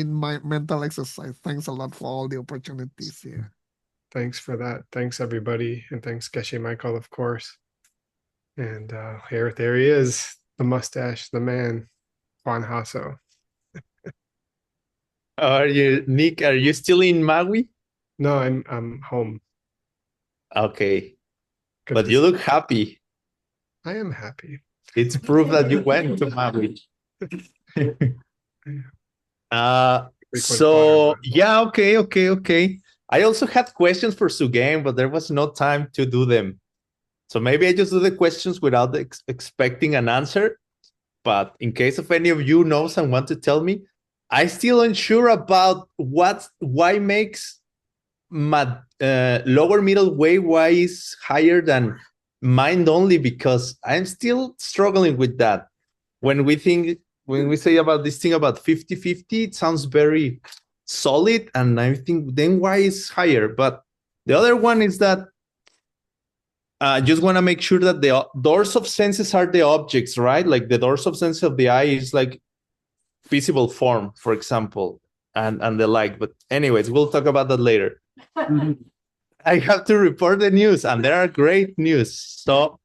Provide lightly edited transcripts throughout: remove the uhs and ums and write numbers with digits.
great mental exercise. Thanks a lot for all the opportunities here. Thanks for that. Thanks, everybody. And thanks, Geshe Michael, of course. And there he is, the mustache, the man, Juan Hasso. Are you, Nick, are you still in Maui? No, I'm home. Okay. Good But to you see look happy. I am happy. It's proof that you went to Maui. Yeah, okay. I also had questions for Sugeng, but there was no time to do them. So maybe I just do the questions without expecting an answer. But in case of any of you knows and want to tell me, I still unsure about why makes my lower middle way why is higher than mind only, because I'm still struggling with that. When we say about this thing about 50-50, it sounds very solid, and I think then why is higher? But the other one is that I just want to make sure that the doors of senses are the objects, right? Like the doors of sense of the eye is like visible form, for example, and the like. But anyways, we'll talk about that later. I have to report the news, and there are great news. So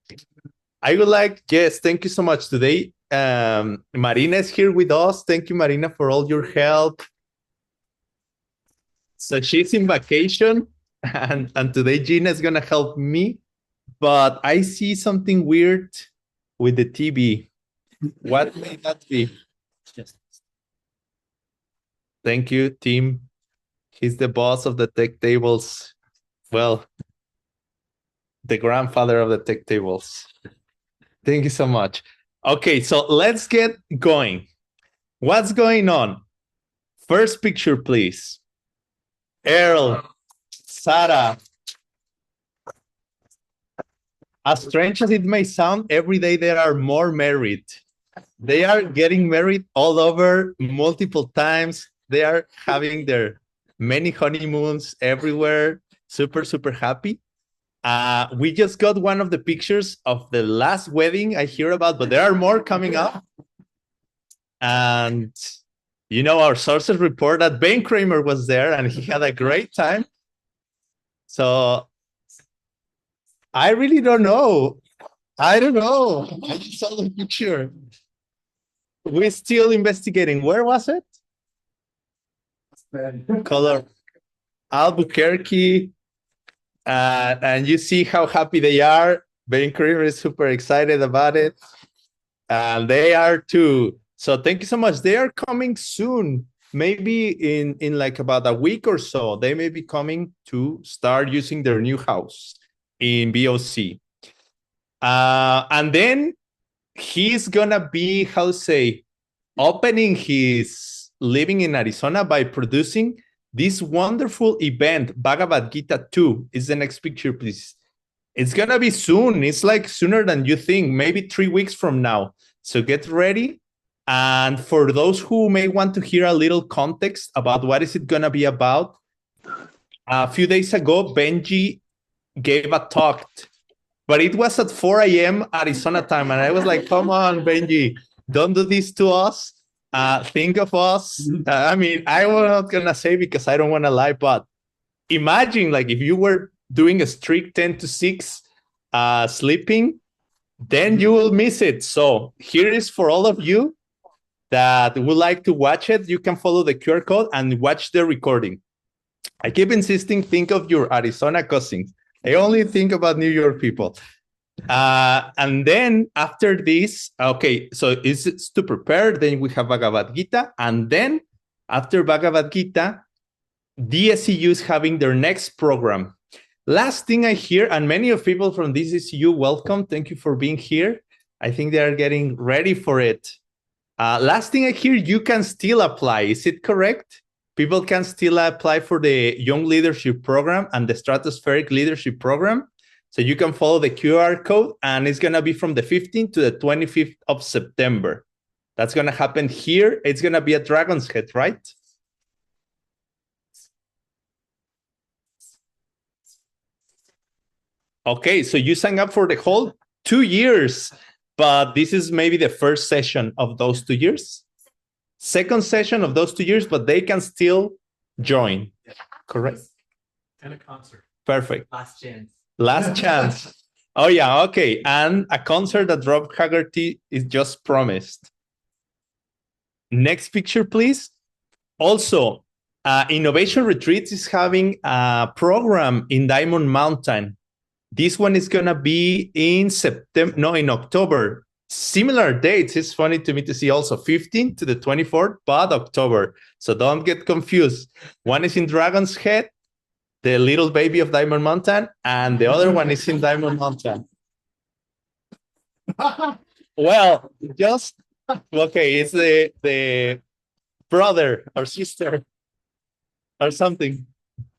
I would like, yes, thank you so much today. Marina is here with us. Thank you, Marina, for all your help. So she's in vacation, and today Gina is going to help me. But I see something weird with the TV. What may that be? Thank you, Tim. He's the boss of the tech tables. Well, the grandfather of the tech tables. Thank you so much. Okay, so let's get going. What's going on? First picture, please. Earl, Sarah. As strange as it may sound, every day there are more married. They are getting married all over multiple times. They are having their many honeymoons everywhere. Super, super happy. We just got one of the pictures of the last wedding I hear about, but there are more coming up. And, you know, our sources report that Ben Kramer was there and he had a great time. So I really don't know. I don't know. I just saw the picture. We're still investigating. Where was it? Color Albuquerque. And you see how happy they are. Ben Kramer is super excited about it. And they are too. So thank you so much. They are coming soon. Maybe in like about a week or so, they may be coming to start using their new house in BOC. And then he's gonna be, opening his living in Arizona by producing this wonderful event, Bhagavad Gita 2. Is the next picture, please. It's gonna be soon. It's like sooner than you think, maybe 3 weeks from now. So get ready. And for those who may want to hear a little context about what is it gonna be about, a few days ago, Benji gave a talk, but it was at 4 a.m. Arizona time. And I was like, come on, Benji, don't do this to us. Think of us. I mean, I was not going to say because I don't want to lie, but imagine like if you were doing a strict 10 to 6 sleeping, then you will miss it. So here is for all of you that would like to watch it. You can follow the QR code and watch the recording. I keep insisting, think of your Arizona cousins. I only think about New York people. And then after this, okay, so it's to prepare. Then we have Bhagavad Gita. And then after Bhagavad Gita, DSCU is having their next program. Last thing I hear, and many of people from DSCU, welcome. Thank you for being here. I think they are getting ready for it. Last thing I hear, you can still apply. Is it correct? People can still apply for the Young Leadership Program and the Stratospheric Leadership Program. So you can follow the QR code, and it's going to be from the 15th to the 25th of September. That's going to happen here. It's going to be at Dragon's Head, right? Okay, so you sign up for the whole 2 years, but this is maybe the first session of those 2 years. second session of those 2 years, but they can still join. Correct. And a concert. Perfect. Last chance. Last chance. Oh yeah, okay. And a concert that Rob Haggerty is just promised. Next picture, please. Also, Innovation Retreats is having a program in Diamond Mountain. This one is gonna be in in October. Similar dates. It's funny to me to see also 15th to the 24th, but October. So don't get confused. One is in Dragon's Head, the little baby of Diamond Mountain, and the other one is in Diamond Mountain. Well, just okay, it's the brother or sister or something.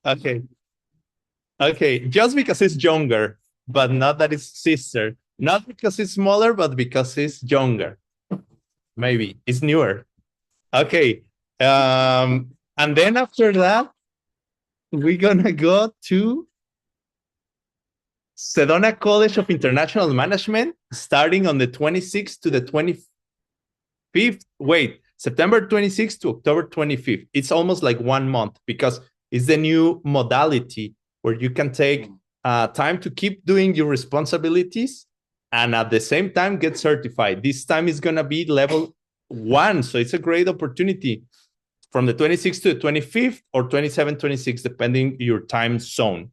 Okay, just because it's younger, but not that it's sister. Not because it's smaller, but because it's younger. Maybe it's newer. Okay, and then after that, we're gonna go to Sedona College of International Management, starting on the 26th to the 25th. Wait, September 26th to October 25th. It's almost like 1 month because it's the new modality where you can take time to keep doing your responsibilities and at the same time get certified. This time is gonna be level 1, so it's a great opportunity from the 26th to the 25th or 27, 26, depending your time zone.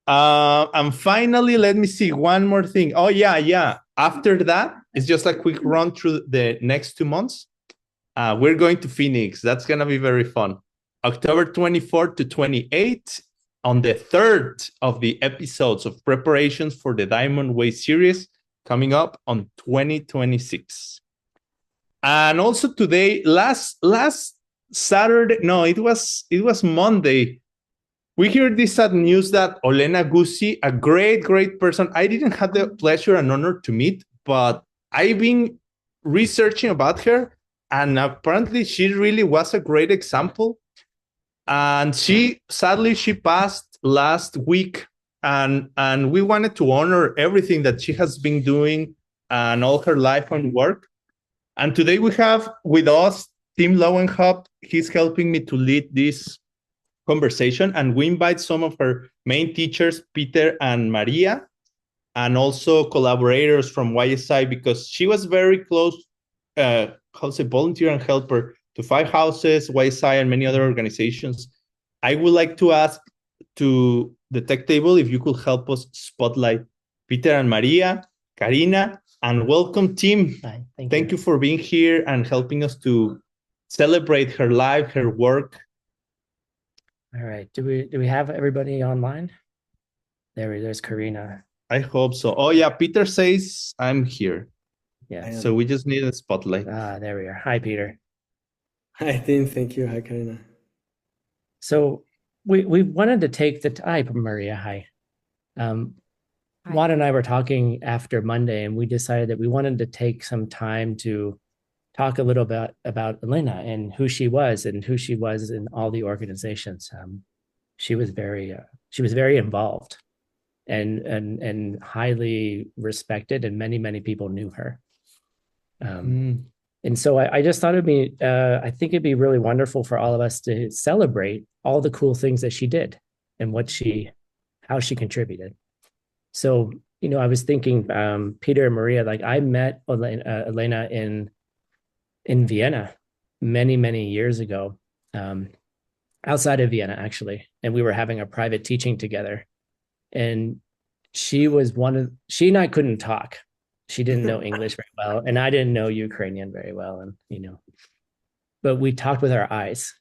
And finally, let me see one more thing. Oh, yeah. After that, it's just a quick run through the next 2 months. We're going to Phoenix. That's going to be very fun. October 24th to 28th on the 3rd of the episodes of preparations for the Diamond Way series coming up on 2026. And also today, last Saturday, no, it was Monday. We hear this sad news that Olena Guzzi, a great person, I didn't have the pleasure and honor to meet, but I've been researching about her, and apparently she really was a great example. And sadly she passed last week, and we wanted to honor everything that she has been doing and all her life and work. And today we have with us Tim Lowenhaupt. He's helping me to lead this conversation, and we invite some of her main teachers, Peter and Maria, and also collaborators from YSI, because she was very close, volunteer and helper to Five Houses, YSI, and many other organizations. I would like to ask to the tech table if you could help us spotlight Peter and Maria, Karina, and welcome, Tim. Hi, Thank you for being here and helping us to celebrate her life, her work. All right. Do we have everybody online? There's Karina. I hope so. Oh yeah, Peter says I'm here. Yeah. So we just need a spotlight. There we are. Hi, Peter. Hi, Tim. Thank you. Hi, Karina. So we wanted to take the hi, Maria. Hi. Juan and I were talking after Monday, and we decided that we wanted to take some time to talk a little bit about Elena and who she was in all the organizations. She was very involved and highly respected, and many people knew her. And so I just thought I think it'd be really wonderful for all of us to celebrate all the cool things that she did and how she contributed. So, I was thinking, Peter and Maria, like I met Elena in Vienna many years ago, outside of Vienna, actually. And we were having a private teaching together. And she and I couldn't talk. She didn't know English very well. And I didn't know Ukrainian very well. And, but we talked with our eyes.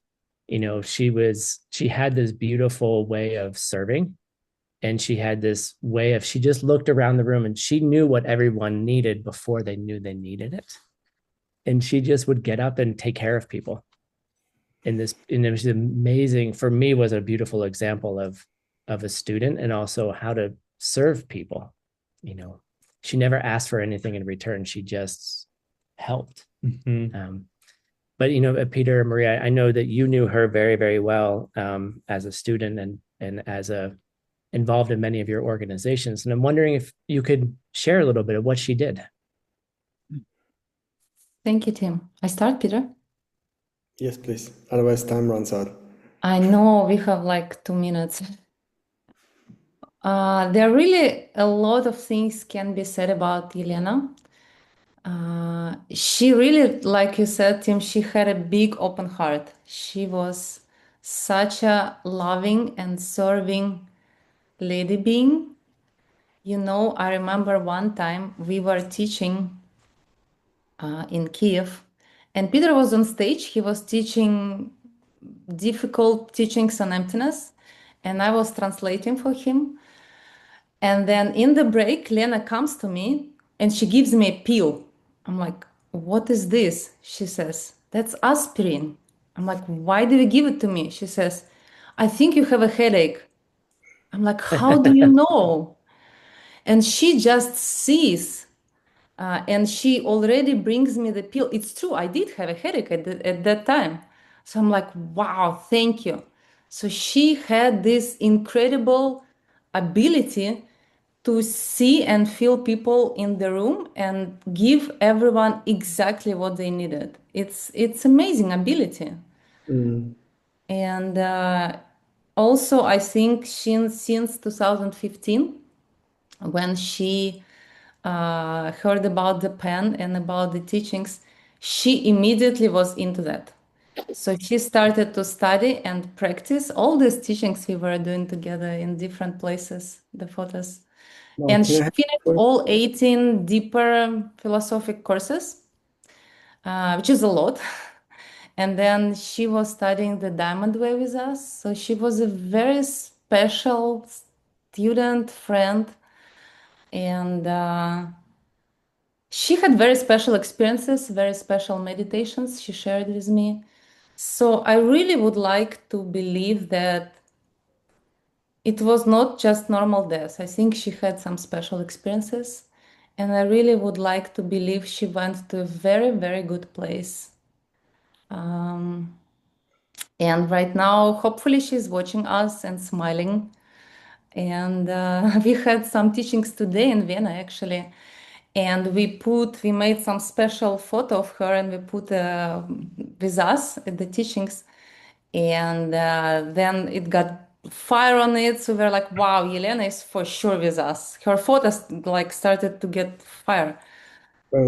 She had this beautiful way of serving. And she had this way of, she just looked around the room and she knew what everyone needed before they knew they needed it. And she just would get up and take care of people. And it was amazing, for me, was a beautiful example of a student and also how to serve people. She never asked for anything in return. She just helped. Mm-hmm. But Peter and Maria, I know that you knew her very well as a student and as involved in many of your organizations. And I'm wondering if you could share a little bit of what she did. Thank you, Tim. I start, Peter? Yes, please. Otherwise, time runs out. I know we have like 2 minutes. There are really a lot of things can be said about Elena. She really, like you said, Tim, she had a big open heart. She was such a loving and serving lady being. You know, I remember one time we were teaching in Kiev, and Peter was on stage. He was teaching difficult teachings on emptiness, and I was translating for him. And then in the break, Lena comes to me and she gives me a pill. I'm like, what is this? She says, that's aspirin. I'm like, why do you give it to me? She says, I think you have a headache. I'm like, how do you know? And she just sees, and she already brings me the pill. It's true, I did have a headache at that time. So I'm like, wow, thank you. So she had this incredible ability to see and feel people in the room and give everyone exactly what they needed. It's amazing ability. Mm. And also, I think since 2015, when she heard about the pen and about the teachings, she immediately was into that. So she started to study and practice all these teachings we were doing together in different places, the photos. Now, And can I she have finished a all 18 deeper philosophic courses, which is a lot. And then she was studying the Diamond Way with us. So she was a very special student, friend, and she had very special experiences, very special meditations she shared with me. So I really would like to believe that it was not just normal death. I think she had some special experiences. And I really would like to believe she went to a very, very good place. And right now, hopefully, she's watching us and smiling. And we had some teachings today in Vienna, actually. And we made some special photo of her and we put with us at the teachings. And then it got fire on it. So we're like, wow, Yelena is for sure with us. Her photos like started to get fire.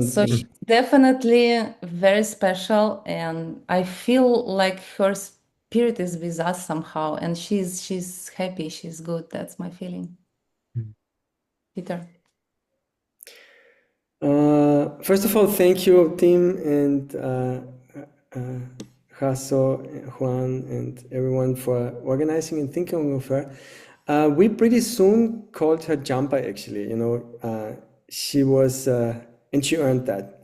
So she's definitely very special, and I feel like her spirit is with us somehow, and she's happy, she's good. That's my feeling. Peter. First of all, thank you, Tim and Hasso, Juan, and everyone for organizing and thinking of her. We pretty soon called her Jumper, actually. She was, and she earned that.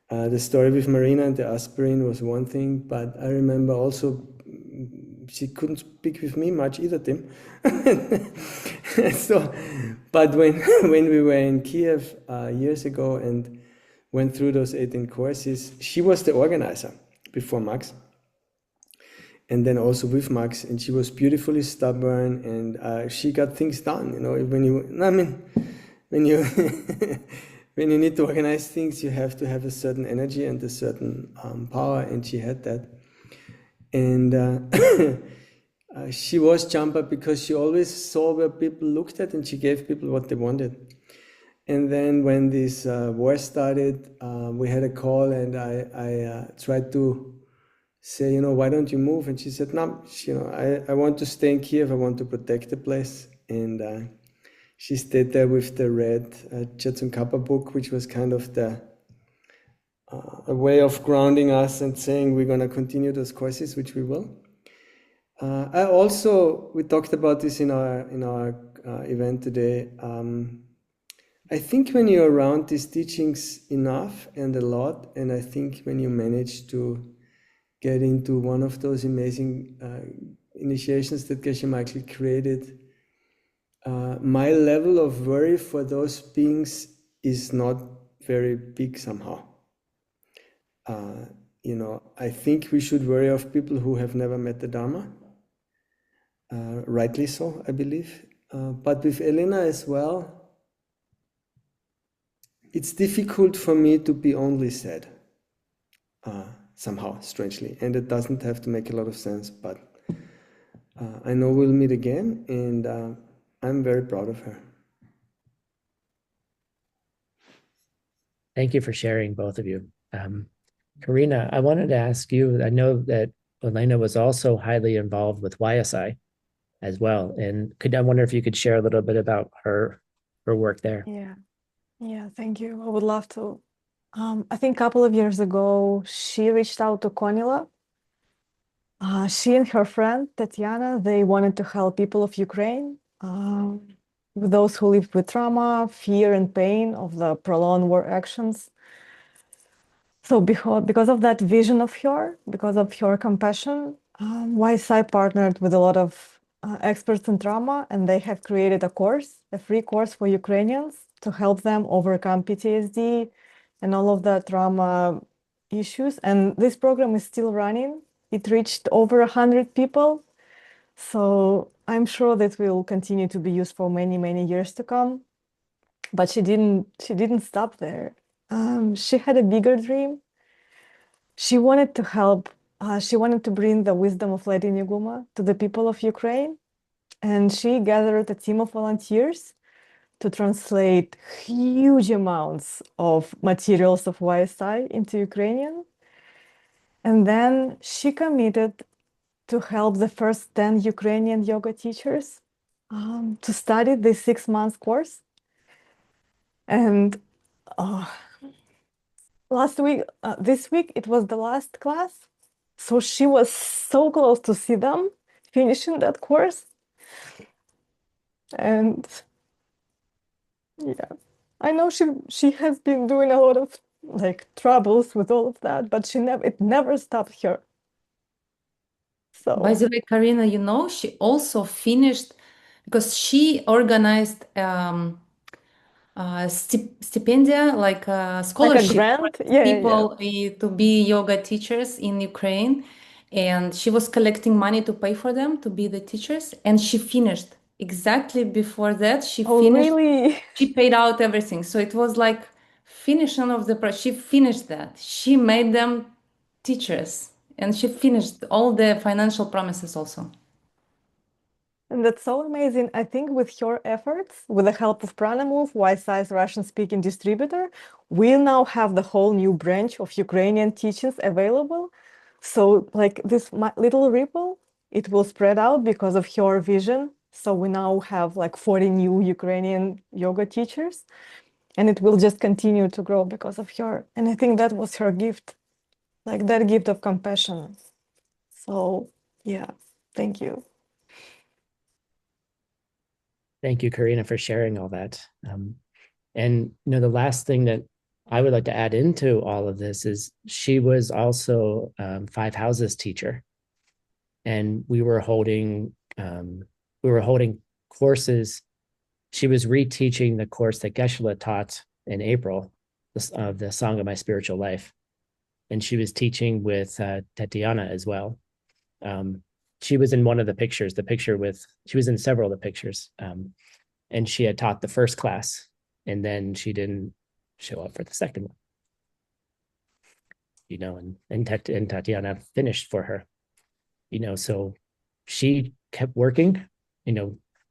The story with Marina and the aspirin was one thing, but I remember also she couldn't speak with me much either, Tim. So, but when we were in Kiev years ago and went through those 18 courses, she was the organizer before Max, and then also with Max, and she was beautifully stubborn, and she got things done. When you when you need to organize things, you have to have a certain energy and a certain power, and she had that. And she was jumper because she always saw where people looked at, and she gave people what they wanted. And then when this war started, we had a call, and I tried to say, why don't you move? And she said, no, I want to stay in Kiev. I want to protect the place. And she stayed there with the red Jetsun Kappa book, which was kind of a way of grounding us and saying we're going to continue those courses, which we will. We talked about this in our event today. I think when you're around these teachings enough and a lot, and I think when you manage to get into one of those amazing initiations that Geshe Michael created, my level of worry for those beings is not very big somehow. I think we should worry of people who have never met the Dharma. Rightly so, I believe. But with Elena as well, it's difficult for me to be only sad. somehow, strangely. And it doesn't have to make a lot of sense, but I know we'll meet again, and I'm very proud of her. Thank you for sharing, both of you. Karina, I wanted to ask you, I know that Elena was also highly involved with YSI as well. And I wonder if you could share a little bit about her work there. Yeah, thank you. I would love to. I think a couple of years ago, she reached out to Konila. She and her friend Tatiana, they wanted to help people of Ukraine, with those who lived with trauma, fear, and pain of the prolonged war actions. So because of that vision of her, because of her compassion, YSI partnered with a lot of experts in trauma, and they have created a free course for Ukrainians to help them overcome PTSD and all of the trauma issues. And this program is still running. It reached over 100 people. So I'm sure that will continue to be used for many, many years to come. But she didn't stop there. She had a bigger dream. She wanted to help. She wanted to bring the wisdom of Lady Niguma to the people of Ukraine. And she gathered a team of volunteers to translate huge amounts of materials of YSI into Ukrainian. And then she committed to help the first 10 Ukrainian yoga teachers to study this 6-month course. And this week, it was the last class. So she was so close to see them finishing that course. And yeah, I know she has been doing a lot of troubles with all of that, but it never stopped her. So By the way, Karina, she also finished because she organized stipendia, like a scholarship grant? for Yeah. people to be yoga teachers in Ukraine. And she was collecting money to pay for them to be the teachers. And she finished exactly before that. She Oh, finished. really? She paid out everything. So it was like finishing of the project. She finished that. She made them teachers. And she finished all the financial promises also. And that's so amazing. I think with her efforts, with the help of Pranamove, YSI's Russian-speaking distributor, we'll now have the whole new branch of Ukrainian teachings available. So this little ripple, it will spread out because of her vision. So we now have 40 new Ukrainian yoga teachers, and it will just continue to grow because of her. And I think that was her gift, that gift of compassion. So yeah, thank you. Thank you, Karina, for sharing all that. And the last thing that I would like to add into all of this is she was also Five Houses teacher, and we were holding courses. She was reteaching the course that Geshe-la taught in April of the Song of My Spiritual Life, and she was teaching with Tatiana as well. She was in one of the pictures, she was in several of the pictures. And she had taught the first class, and then she didn't show up for the second one. And Tatiana finished for her. So she kept working.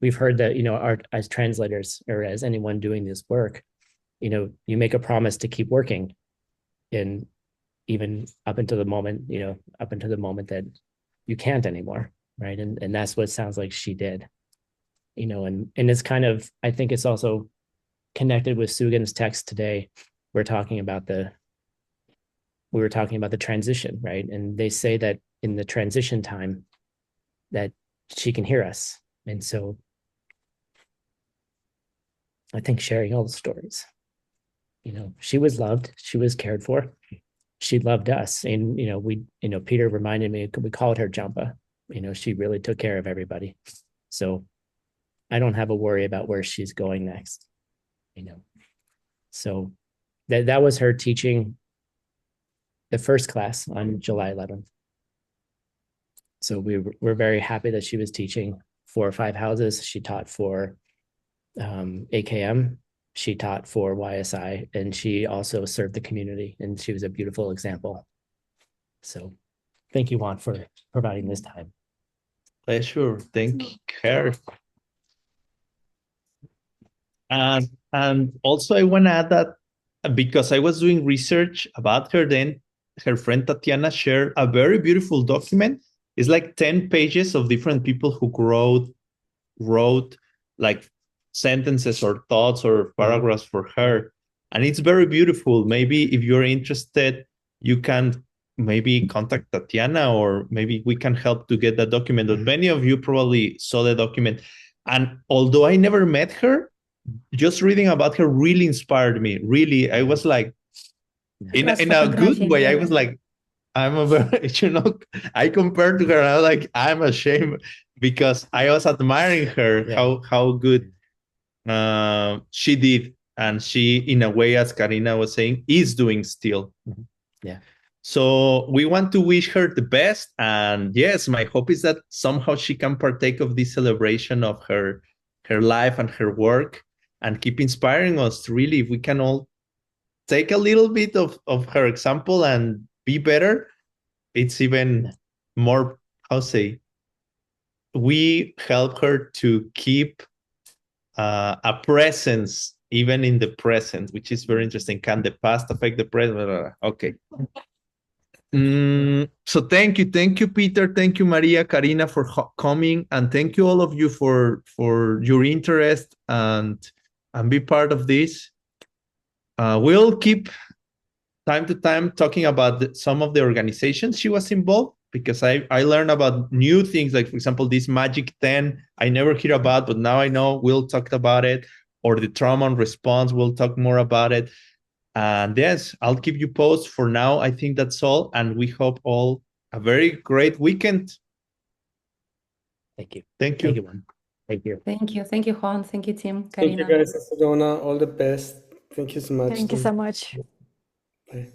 We've heard that, as translators or as anyone doing this work, you make a promise to keep working, and even up until the moment that you can't anymore, right? And that's what it sounds like she did. And it's kind of, I think it's also connected with Sugan's text today. We were talking about the transition, right? And they say that in the transition time that she can hear us. And so I think sharing all the stories, she was loved, she was cared for, she loved us. And, Peter reminded me, we called her Jampa. She really took care of everybody. So I don't have a worry about where she's going next. So that was her teaching the first class on July 11th. So we're very happy that she was teaching for Five Houses. She taught for AKM. She taught for YSI, and she also served the community, and she was a beautiful example. So thank you, Juan, for providing this time. Pleasure. Thank her. And also I want to add that because I was doing research about her, then her friend Tatiana shared a very beautiful document. It's like 10 pages of different people who wrote like sentences or thoughts or paragraphs for her. And it's very beautiful. Maybe if you're interested, you can maybe contact Tatiana, or maybe we can help to get that document. But many of you probably saw the document. And although I never met her, just reading about her really inspired me. Really, I was like, in a good way, I was like, I'm a very, I compared to her, and I was like, I'm ashamed because I was admiring her, how good she did. And she, in a way, as Karina was saying, is doing still. Yeah. So we want to wish her the best. And yes, my hope is that somehow she can partake of this celebration of her life and her work, and keep inspiring us. Really, if we can all take a little bit of her example and be better, it's even more, we help her to keep a presence even in the present, which is very interesting. Can the past affect the present? Okay. So thank you, Peter. Thank you, Maria, Karina, for coming, and thank you all of you for your interest and be part of this. We'll keep time to time talking about some of the organizations she was involved, because I learned about new things, like, for example, this Magic 10 I never hear about, but now I know. We'll talk about it. Or the trauma and response, we'll talk more about it. And yes, I'll keep you posted. For now, I think that's all. And we hope all a very great weekend. Thank you. Thank you. Thank you, Juan. Thank you. Thank you. Thank you, Juan. Thank you, Tim. Thank you, Karina. guys in Sedona. All the best. Thank you so much. Thank you so much. Bye.